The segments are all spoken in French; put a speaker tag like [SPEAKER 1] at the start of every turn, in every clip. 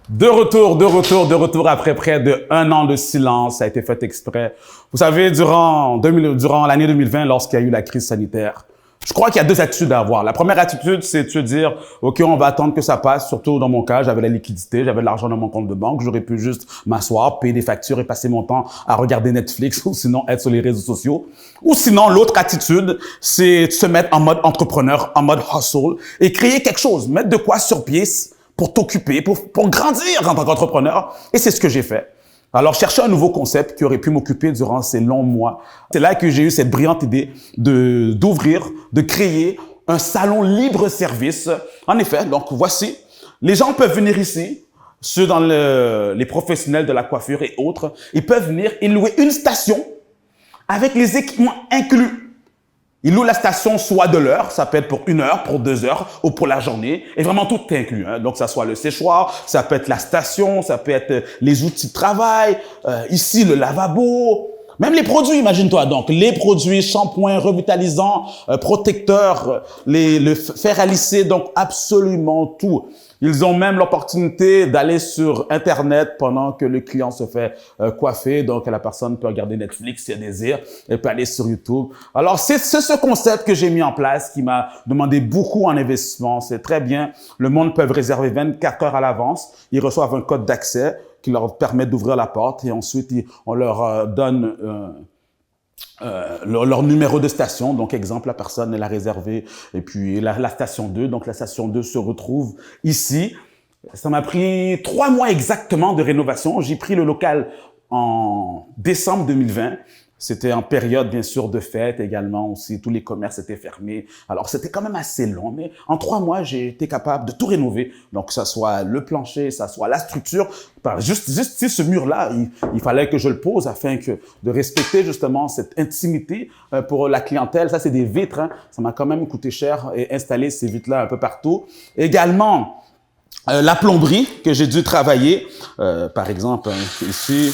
[SPEAKER 1] De retour après près de 1 an de silence. Ça a été fait exprès. Vous savez, durant l'année 2020, lorsqu'il y a eu la crise sanitaire, je crois qu'il y a deux attitudes à avoir. La première attitude, c'est de se dire, OK, on va attendre que ça passe. Surtout dans mon cas, j'avais la liquidité, j'avais de l'argent dans mon compte de banque. J'aurais pu juste m'asseoir, payer des factures et passer mon temps à regarder Netflix ou sinon être sur les réseaux sociaux. Ou sinon, l'autre attitude, c'est de se mettre en mode entrepreneur, en mode hustle et créer quelque chose, mettre de quoi sur pied pour t'occuper, pour grandir en tant qu'entrepreneur. Et c'est ce que j'ai fait. Alors, chercher un nouveau concept qui aurait pu m'occuper durant ces longs mois. C'est là que j'ai eu cette brillante idée d'ouvrir, de créer un salon libre-service. En effet, donc voici, les gens peuvent venir ici, ceux dans les professionnels de la coiffure et autres, ils peuvent venir et louer une station avec les équipements inclus. Ils louent la station soit de l'heure, ça peut être pour 1 heure, pour 2 heures ou pour la journée. Et vraiment, tout est inclus. Donc, ça soit le séchoir, ça peut être la station, ça peut être les outils de travail, ici, le lavabo. Même les produits, imagine-toi. Donc, les produits, shampoings, revitalisants, protecteurs, le fer à lisser, donc absolument tout. Ils ont même l'opportunité d'aller sur Internet pendant que le client se fait coiffer. Donc, la personne peut regarder Netflix si elle désire. Elle peut aller sur YouTube. Alors, c'est ce concept que j'ai mis en place qui m'a demandé beaucoup en investissement. C'est très bien. Le monde peut réserver 24 heures à l'avance. Ils reçoivent un code d'accès qui leur permet d'ouvrir la porte et ensuite, on leur donne leur numéro de station. Donc, exemple, la personne, elle a réservé et puis la station 2. Donc, la station 2 se retrouve ici. Ça m'a pris 3 mois exactement de rénovation. J'ai pris le local en décembre 2020. C'était en période, bien sûr, de fête également aussi. Tous les commerces étaient fermés. Alors, c'était quand même assez long, mais en 3 mois, j'ai été capable de tout rénover. Donc, que ça soit le plancher, ça soit la structure. Juste ce mur-là, il fallait que je le pose afin de respecter justement cette intimité pour la clientèle. Ça, c'est des vitres. Hein. Ça m'a quand même coûté cher et installer ces vitres-là un peu partout. Également, la plomberie que j'ai dû travailler. Par exemple, ici...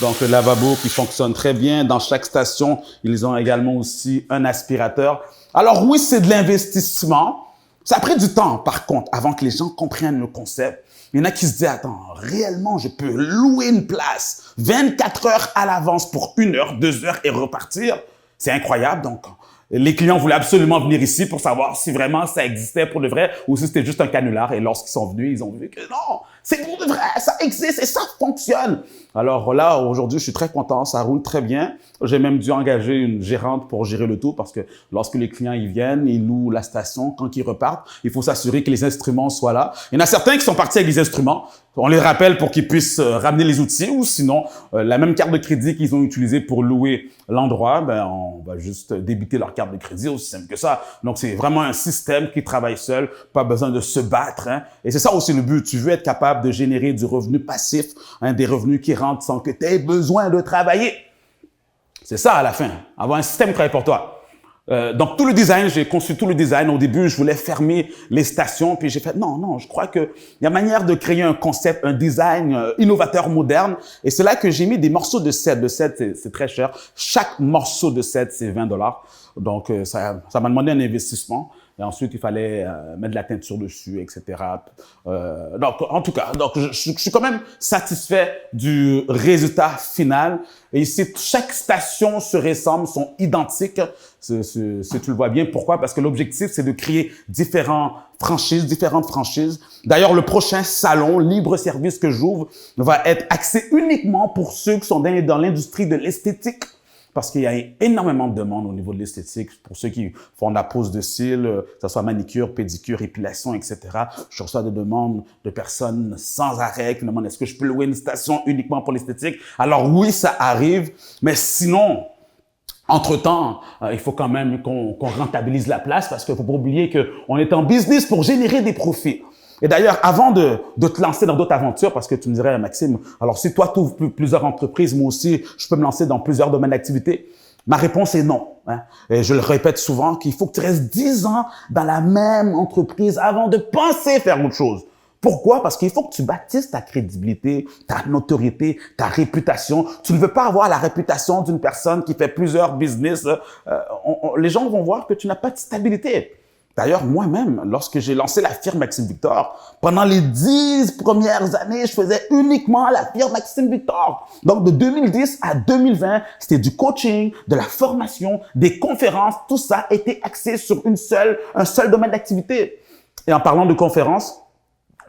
[SPEAKER 1] Donc, le lavabo qui fonctionne très bien. Dans chaque station, ils ont également aussi un aspirateur. Alors oui, c'est de l'investissement. Ça a pris du temps, par contre, avant que les gens comprennent le concept. Il y en a qui se disent, attends, réellement, je peux louer une place 24 heures à l'avance pour 1 heure, 2 heures et repartir. C'est incroyable. Donc, les clients voulaient absolument venir ici pour savoir si vraiment ça existait pour de vrai ou si c'était juste un canular. Et lorsqu'ils sont venus, ils ont vu que non, c'est pour de vrai, ça existe et ça fonctionne. Alors là, aujourd'hui, je suis très content, ça roule très bien. J'ai même dû engager une gérante pour gérer le tout parce que lorsque les clients ils viennent, ils louent la station, quand ils repartent, il faut s'assurer que les instruments soient là. Il y en a certains qui sont partis avec les instruments. On les rappelle pour qu'ils puissent ramener les outils ou sinon, la même carte de crédit qu'ils ont utilisée pour louer l'endroit, ben, on va juste débiter leur carte de crédit, aussi simple que ça. Donc, c'est vraiment un système qui travaille seul, pas besoin de se battre. Hein. Et c'est ça aussi le but. Tu veux être capable de générer du revenu passif, hein, des revenus qui rentrent sans que tu aies besoin de travailler. C'est ça à la fin, avoir un système qui travaille pour toi. Donc, tout le design, j'ai conçu tout le design. Au début, je voulais fermer les stations, puis j'ai fait non, je crois qu'il y a manière de créer un concept, un design innovateur, moderne. Et c'est là que j'ai mis des morceaux de cèdre. Le cèdre, c'est très cher. Chaque morceau de cèdre, c'est 20 $. Donc, ça m'a demandé un investissement. Et ensuite, il fallait mettre de la teinture dessus, etc. Donc, en tout cas, donc je suis quand même satisfait du résultat final. Et ici, chaque station se ressemble, sont identiques. Si tu le vois bien. Pourquoi? Parce que l'objectif, c'est de créer différentes franchises. D'ailleurs, le prochain salon libre-service que j'ouvre va être axé uniquement pour ceux qui sont dans l'industrie de l'esthétique. Parce qu'il y a énormément de demande au niveau de l'esthétique. Pour ceux qui font de la pose de cils, que ce soit manicure, pédicure, épilation, etc. Je reçois des demandes de personnes sans arrêt qui me demandent est-ce que je peux louer une station uniquement pour l'esthétique? Alors oui, ça arrive, mais sinon, entre-temps, il faut quand même qu'on rentabilise la place parce qu'il ne faut pas oublier qu'on est en business pour générer des profits. Et d'ailleurs, avant de te lancer dans d'autres aventures, parce que tu me dirais, Maxime, alors si toi, tu ouvres plusieurs entreprises, moi aussi, je peux me lancer dans plusieurs domaines d'activité. Ma réponse est non. Hein. Et je le répète souvent qu'il faut que tu restes 10 ans dans la même entreprise avant de penser faire autre chose. Pourquoi? Parce qu'il faut que tu bâtisses ta crédibilité, ta notoriété, ta réputation. Tu ne veux pas avoir la réputation d'une personne qui fait plusieurs business. Les gens vont voir que tu n'as pas de stabilité. D'ailleurs, moi-même, lorsque j'ai lancé la firme Maxime Victor, pendant les 10 premières années, je faisais uniquement la firme Maxime Victor. Donc, de 2010 à 2020, c'était du coaching, de la formation, des conférences. Tout ça était axé sur un seul domaine d'activité. Et en parlant de conférences,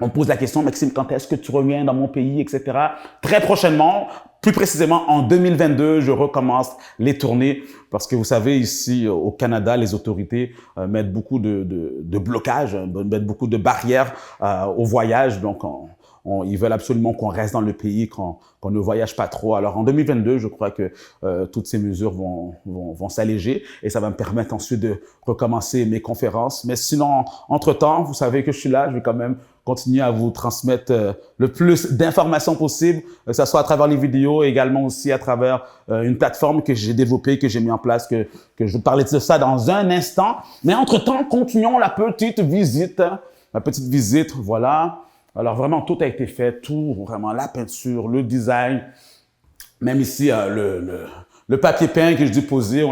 [SPEAKER 1] on pose la question, Maxime, quand est-ce que tu reviens dans mon pays, etc. Très prochainement, plus précisément en 2022, je recommence les tournées parce que vous savez, ici au Canada, les autorités mettent beaucoup de blocages, mettent beaucoup de barrières au voyage. Donc, ils veulent absolument qu'on reste dans le pays, qu'on ne voyage pas trop. Alors, en 2022, je crois que toutes ces mesures vont s'alléger et ça va me permettre ensuite de recommencer mes conférences. Mais sinon, entre-temps, vous savez que je suis là, je vais quand même continuer à vous transmettre le plus d'informations possible, que ce soit à travers les vidéos, également aussi à travers une plateforme que j'ai développée, que j'ai mis en place, que je vais te parler de ça dans un instant. Mais entre-temps, continuons la petite visite. La petite visite, voilà. Alors vraiment, tout a été fait, tout, vraiment, la peinture, le design, même ici, le papier peint que j'ai dû poser,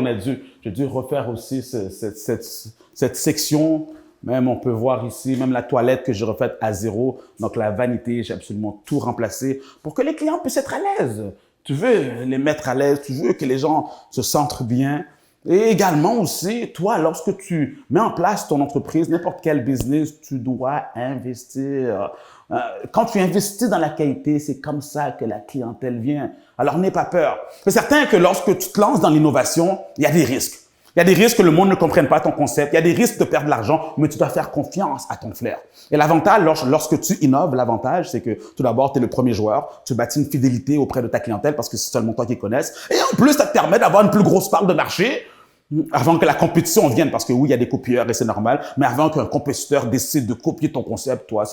[SPEAKER 1] j'ai dû refaire aussi cette section. Même on peut voir ici, même la toilette que j'ai refaite à zéro. Donc la vanité, j'ai absolument tout remplacé pour que les clients puissent être à l'aise. Tu veux les mettre à l'aise, tu veux que les gens se sentent bien. Et également aussi, toi, lorsque tu mets en place ton entreprise, n'importe quel business, tu dois investir. Quand tu investis dans la qualité, c'est comme ça que la clientèle vient. Alors n'aie pas peur. C'est certain que lorsque tu te lances dans l'innovation, il y a des risques. Il y a des risques que le monde ne comprenne pas ton concept. Il y a des risques de perdre de l'argent, mais tu dois faire confiance à ton flair. Et l'avantage, lorsque tu innoves, l'avantage, c'est que tout d'abord, tu es le premier joueur. Tu bâtis une fidélité auprès de ta clientèle parce que c'est seulement toi qui connaissent. Et en plus, ça te permet d'avoir une plus grosse part de marché avant que la compétition vienne. Parce que oui, il y a des copieurs et c'est normal. Mais avant qu'un compétiteur décide de copier ton concept, toi,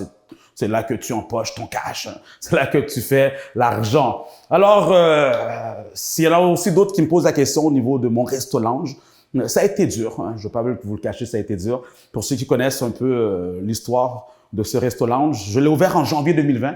[SPEAKER 1] c'est là que tu empoches ton cash. C'est là que tu fais l'argent. Alors, s'il y en a aussi d'autres qui me posent la question au niveau de mon Resto Lounge, ça a été dur, hein. Je ne vais pas vous le cacher, ça a été dur. Pour ceux qui connaissent un peu l'histoire de ce Resto Lounge, je l'ai ouvert en janvier 2020.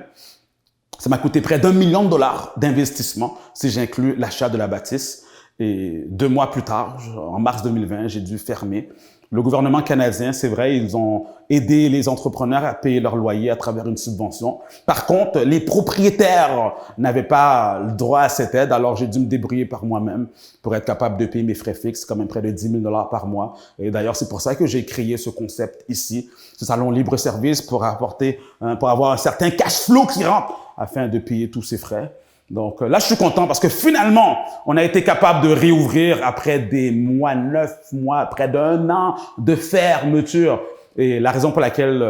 [SPEAKER 1] Ça m'a coûté près d'1 million de dollars d'investissement si j'inclus l'achat de la bâtisse. Et 2 mois plus tard, en mars 2020, j'ai dû fermer. Le gouvernement canadien, c'est vrai, ils ont aidé les entrepreneurs à payer leur loyer à travers une subvention. Par contre, les propriétaires n'avaient pas le droit à cette aide, alors j'ai dû me débrouiller par moi-même pour être capable de payer mes frais fixes, quand même près de 10 000 $ par mois. Et d'ailleurs, c'est pour ça que j'ai créé ce concept ici, ce salon libre-service pour avoir un certain cash flow qui rentre afin de payer tous ces frais. Donc là, je suis content parce que finalement, on a été capable de réouvrir après des mois, 9 mois, près d'1 an de fermeture. Et la raison pour laquelle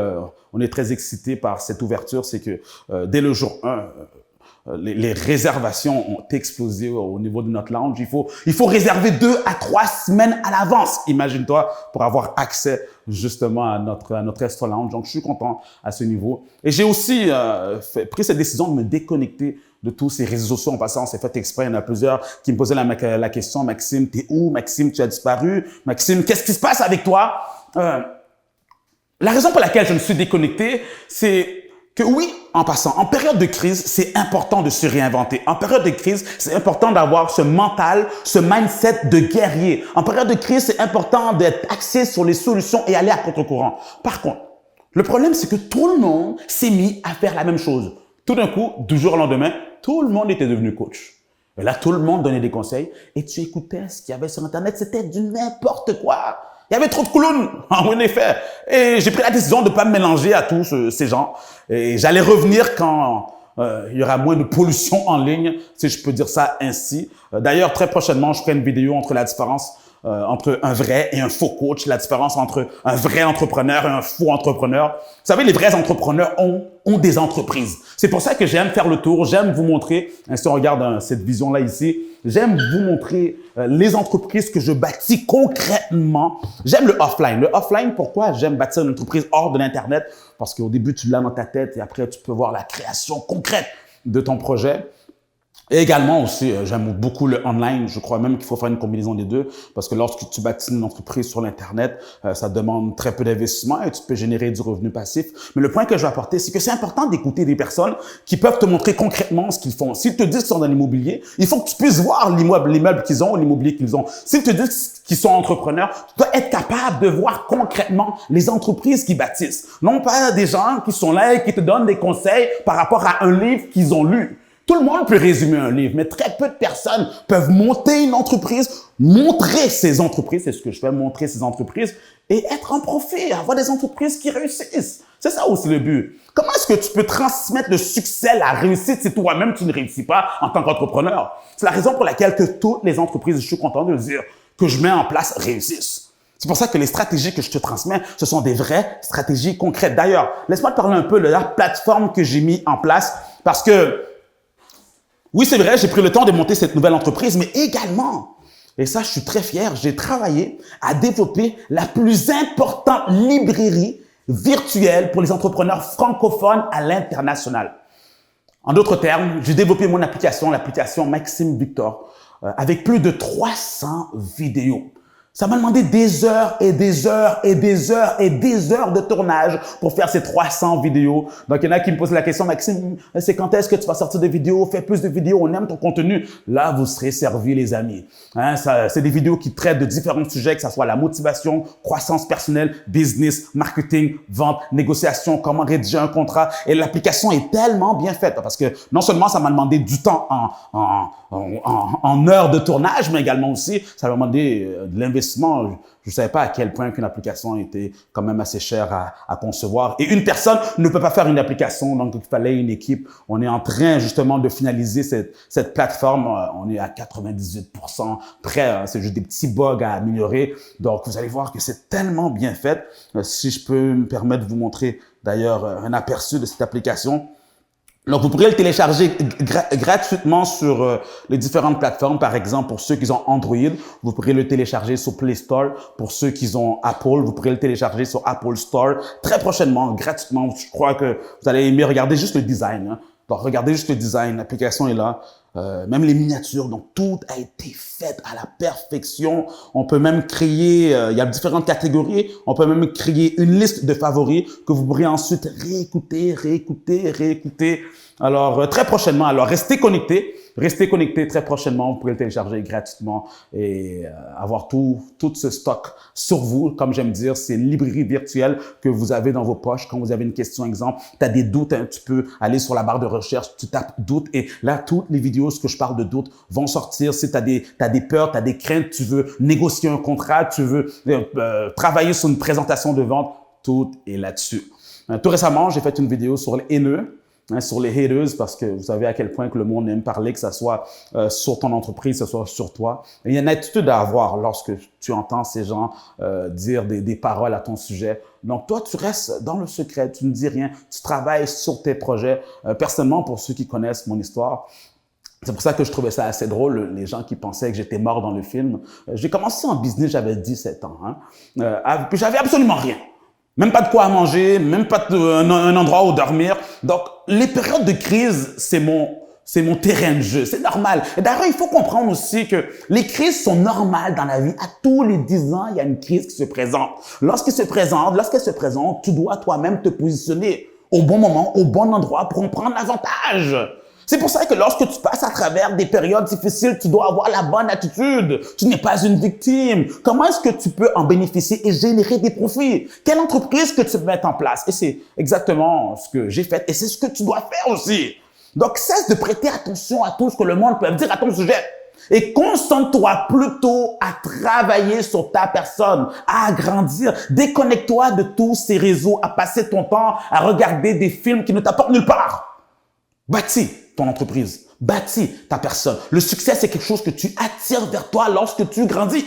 [SPEAKER 1] on est très excité par cette ouverture, c'est que dès le jour 1, les réservations ont explosé au niveau de notre lounge. Il faut réserver 2 à 3 semaines à l'avance, imagine-toi, pour avoir accès justement à notre Resto Lounge. Donc, je suis content à ce niveau. Et j'ai aussi pris cette décision de me déconnecter de tous ces réseaux sociaux. En passant, c'est fait exprès. Il y en a plusieurs qui me posaient la question, Maxime, t'es où? Maxime, tu as disparu? Maxime, qu'est-ce qui se passe avec toi? La raison pour laquelle je me suis déconnecté, c'est que oui, en passant, en période de crise, c'est important de se réinventer. En période de crise, c'est important d'avoir ce mental, ce mindset de guerrier. En période de crise, c'est important d'être axé sur les solutions et aller à contre-courant. Par contre, le problème, c'est que tout le monde s'est mis à faire la même chose. Tout d'un coup, du jour au lendemain, tout le monde était devenu coach. Et là, tout le monde donnait des conseils et tu écoutais ce qu'il y avait sur Internet. C'était du n'importe quoi. Il y avait trop de clowns, en effet. Et j'ai pris la décision de ne pas me mélanger à tous ces gens. Et j'allais revenir quand il y aura moins de pollution en ligne, si je peux dire ça ainsi. D'ailleurs, très prochainement, je ferai une vidéo entre la différence entre un vrai et un faux coach, la différence entre un vrai entrepreneur et un faux entrepreneur. Vous savez, les vrais entrepreneurs ont des entreprises. C'est pour ça que j'aime faire le tour, j'aime vous montrer, si on regarde cette vision-là ici, j'aime vous montrer les entreprises que je bâtis concrètement. J'aime le offline. Le offline, pourquoi j'aime bâtir une entreprise hors de l'Internet? Parce qu'au début, tu l'as dans ta tête et après, tu peux voir la création concrète de ton projet. Et également aussi, j'aime beaucoup le online. Je crois même qu'il faut faire une combinaison des deux parce que lorsque tu bâtis une entreprise sur l'Internet, ça demande très peu d'investissement et tu peux générer du revenu passif. Mais le point que je veux apporter, c'est que c'est important d'écouter des personnes qui peuvent te montrer concrètement ce qu'ils font. S'ils te disent qu'ils sont dans l'immobilier, il faut que tu puisses voir l'immeuble qu'ils ont, l'immobilier qu'ils ont. S'ils te disent qu'ils sont entrepreneurs, tu dois être capable de voir concrètement les entreprises qu'ils bâtissent. Non pas des gens qui sont là et qui te donnent des conseils par rapport à un livre qu'ils ont lu. Tout le monde peut résumer un livre, mais très peu de personnes peuvent monter une entreprise, montrer ces entreprises, c'est ce que je fais, montrer ces entreprises et être en profit, avoir des entreprises qui réussissent. C'est ça aussi le but. Comment est-ce que tu peux transmettre le succès, la réussite si toi-même tu ne réussis pas en tant qu'entrepreneur? C'est la raison pour laquelle que toutes les entreprises, je suis content de le dire, que je mets en place réussissent. C'est pour ça que les stratégies que je te transmets, ce sont des vraies stratégies concrètes. D'ailleurs, laisse-moi te parler un peu de la plateforme que j'ai mis en place parce que oui, c'est vrai, j'ai pris le temps de monter cette nouvelle entreprise, mais également, et ça, je suis très fier, j'ai travaillé à développer la plus importante librairie virtuelle pour les entrepreneurs francophones à l'international. En d'autres termes, j'ai développé mon application, l'application Maxime Victor, avec plus de 300 vidéos. Ça m'a demandé des heures et des heures et des heures et des heures de tournage pour faire ces 300 vidéos. Donc, il y en a qui me posent la question, Maxime, c'est quand est-ce que tu vas sortir des vidéos? Fais plus de vidéos, on aime ton contenu. Là, vous serez servis, les amis. Hein, c'est des vidéos qui traitent de différents sujets, que ce soit la motivation, croissance personnelle, business, marketing, vente, négociation, comment rédiger un contrat. Et l'application est tellement bien faite parce que non seulement ça m'a demandé du temps en heures de tournage, mais également aussi, ça m'a demandé de l'investissement. Je ne savais pas à quel point qu'une application était quand même assez chère à concevoir. Et une personne ne peut pas faire une application, donc il fallait une équipe. On est en train justement de finaliser cette plateforme. On est à 98% prêt. C'est juste des petits bugs à améliorer. Donc vous allez voir que c'est tellement bien fait. Si je peux me permettre de vous montrer d'ailleurs un aperçu de cette application. Donc, vous pourrez le télécharger gratuitement sur les différentes plateformes. Par exemple, pour ceux qui ont Android, vous pourrez le télécharger sur Play Store. Pour ceux qui ont Apple, vous pourrez le télécharger sur Apple Store. Très prochainement, gratuitement. Je crois que vous allez aimer regarder juste le design. Hein. Donc, regardez juste le design. L'application est là. Même les miniatures. Donc, tout a été fait à la perfection. On peut même créer, il y a différentes catégories. On peut même créer une liste de favoris que vous pourrez ensuite réécouter. Alors, très prochainement, alors restez connectés très prochainement. Vous pourrez le télécharger gratuitement et avoir tout ce stock sur vous. Comme j'aime dire, c'est une librairie virtuelle que vous avez dans vos poches. Quand vous avez une question, exemple, tu as des doutes, hein, tu peux aller sur la barre de recherche, tu tapes doute et là, toutes les vidéos, ce que je parle de doute, vont sortir. Si tu as des peurs, tu as des craintes, tu veux négocier un contrat, tu veux travailler sur une présentation de vente, tout est là-dessus. Tout récemment, j'ai fait une vidéo sur les haineux. Sur les haters, parce que vous savez à quel point que le monde aime parler, que ça soit sur ton entreprise, que ce soit sur toi. Et il y a une attitude à avoir lorsque tu entends ces gens dire des paroles à ton sujet. Donc toi, tu restes dans le secret, tu ne dis rien, tu travailles sur tes projets. Personnellement, pour ceux qui connaissent mon histoire, c'est pour ça que je trouvais ça assez drôle, les gens qui pensaient que j'étais mort dans le film. J'ai commencé en business, j'avais 17 ans. Puis j'avais absolument rien. Même pas de quoi manger, même pas un endroit où dormir. Donc, les périodes de crise, c'est mon terrain de jeu. C'est normal. Et d'ailleurs, il faut comprendre aussi que les crises sont normales dans la vie. À tous les 10 ans, il y a une crise qui se présente. Lorsqu'elle se présente, tu dois toi-même te positionner au bon moment, au bon endroit pour en prendre l'avantage. C'est pour ça que lorsque tu passes à travers des périodes difficiles, tu dois avoir la bonne attitude. Tu n'es pas une victime. Comment est-ce que tu peux en bénéficier et générer des profits? Quelle entreprise que tu peux mettre en place? Et c'est exactement ce que j'ai fait et c'est ce que tu dois faire aussi. Donc, cesse de prêter attention à tout ce que le monde peut dire à ton sujet. Et concentre-toi plutôt à travailler sur ta personne, à agrandir. Déconnecte-toi de tous ces réseaux, à passer ton temps à regarder des films qui ne t'apportent nulle part. Bâtis ton entreprise, bâtis ta personne. Le succès, c'est quelque chose que tu attires vers toi lorsque tu grandis.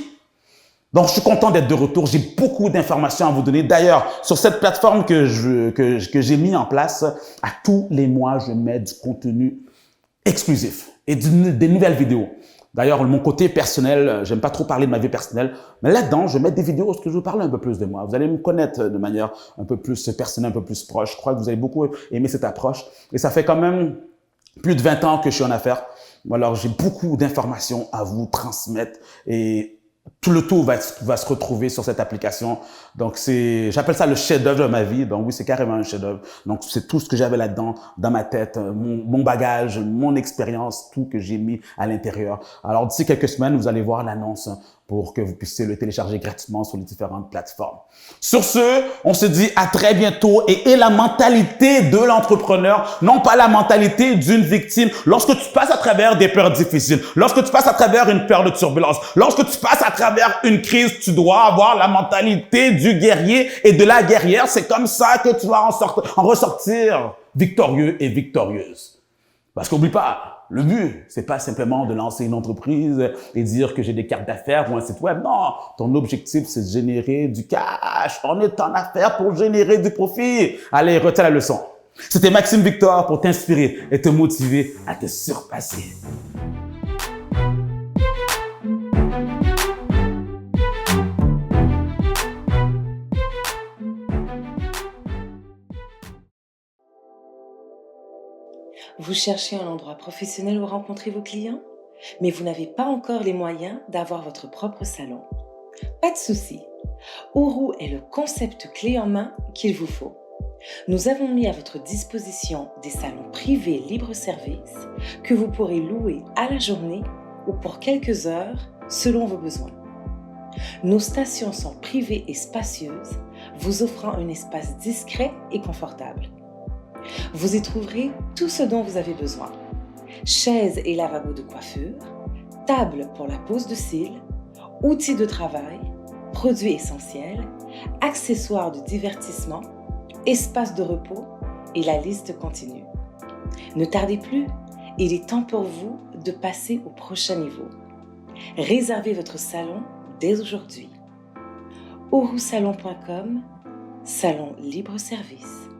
[SPEAKER 1] Donc, je suis content d'être de retour. J'ai beaucoup d'informations à vous donner. D'ailleurs, sur cette plateforme que j'ai mis en place, à tous les mois, je mets du contenu exclusif et des nouvelles vidéos. D'ailleurs, mon côté personnel, j'aime pas trop parler de ma vie personnelle, mais là-dedans, je mets des vidéos où je veux parler un peu plus de moi. Vous allez me connaître de manière un peu plus personnelle, un peu plus proche. Je crois que vous avez beaucoup aimé cette approche. Et ça fait quand même plus de 20 ans que je suis en affaires. Alors, j'ai beaucoup d'informations à vous transmettre et tout le tout va se retrouver sur cette application. Donc, j'appelle ça le chef-d'œuvre de ma vie. Donc, oui, c'est carrément un chef-d'œuvre. Donc, c'est tout ce que j'avais là-dedans, dans ma tête, mon bagage, mon expérience, tout que j'ai mis à l'intérieur. Alors, d'ici quelques semaines, vous allez voir l'annonce pour que vous puissiez le télécharger gratuitement sur les différentes plateformes. Sur ce, on se dit à très bientôt et la mentalité de l'entrepreneur, non pas la mentalité d'une victime. Lorsque tu passes à travers des peurs difficiles, lorsque tu passes à travers une peur de turbulence, lorsque tu passes à travers une crise, tu dois avoir la mentalité du guerrier et de la guerrière. C'est comme ça que tu vas en ressortir victorieux et victorieuse. Parce qu'oublie pas, le but, c'est pas simplement de lancer une entreprise et dire que j'ai des cartes d'affaires ou un site web. Non, ton objectif, c'est de générer du cash. On est en affaires pour générer du profit. Allez, retiens la leçon. C'était Maxime Victor pour t'inspirer et te motiver à te surpasser.
[SPEAKER 2] Vous cherchez un endroit professionnel où rencontrer vos clients, mais vous n'avez pas encore les moyens d'avoir votre propre salon. Pas de souci, Ourou est le concept clé en main qu'il vous faut. Nous avons mis à votre disposition des salons privés libre-service que vous pourrez louer à la journée ou pour quelques heures selon vos besoins. Nos stations sont privées et spacieuses, vous offrant un espace discret et confortable. Vous y trouverez tout ce dont vous avez besoin. Chaises et lavabo de coiffure, table pour la pose de cils, outils de travail, produits essentiels, accessoires de divertissement, espaces de repos et la liste continue. Ne tardez plus, il est temps pour vous de passer au prochain niveau. Réservez votre salon dès aujourd'hui. ourousalon.com, salon libre-service.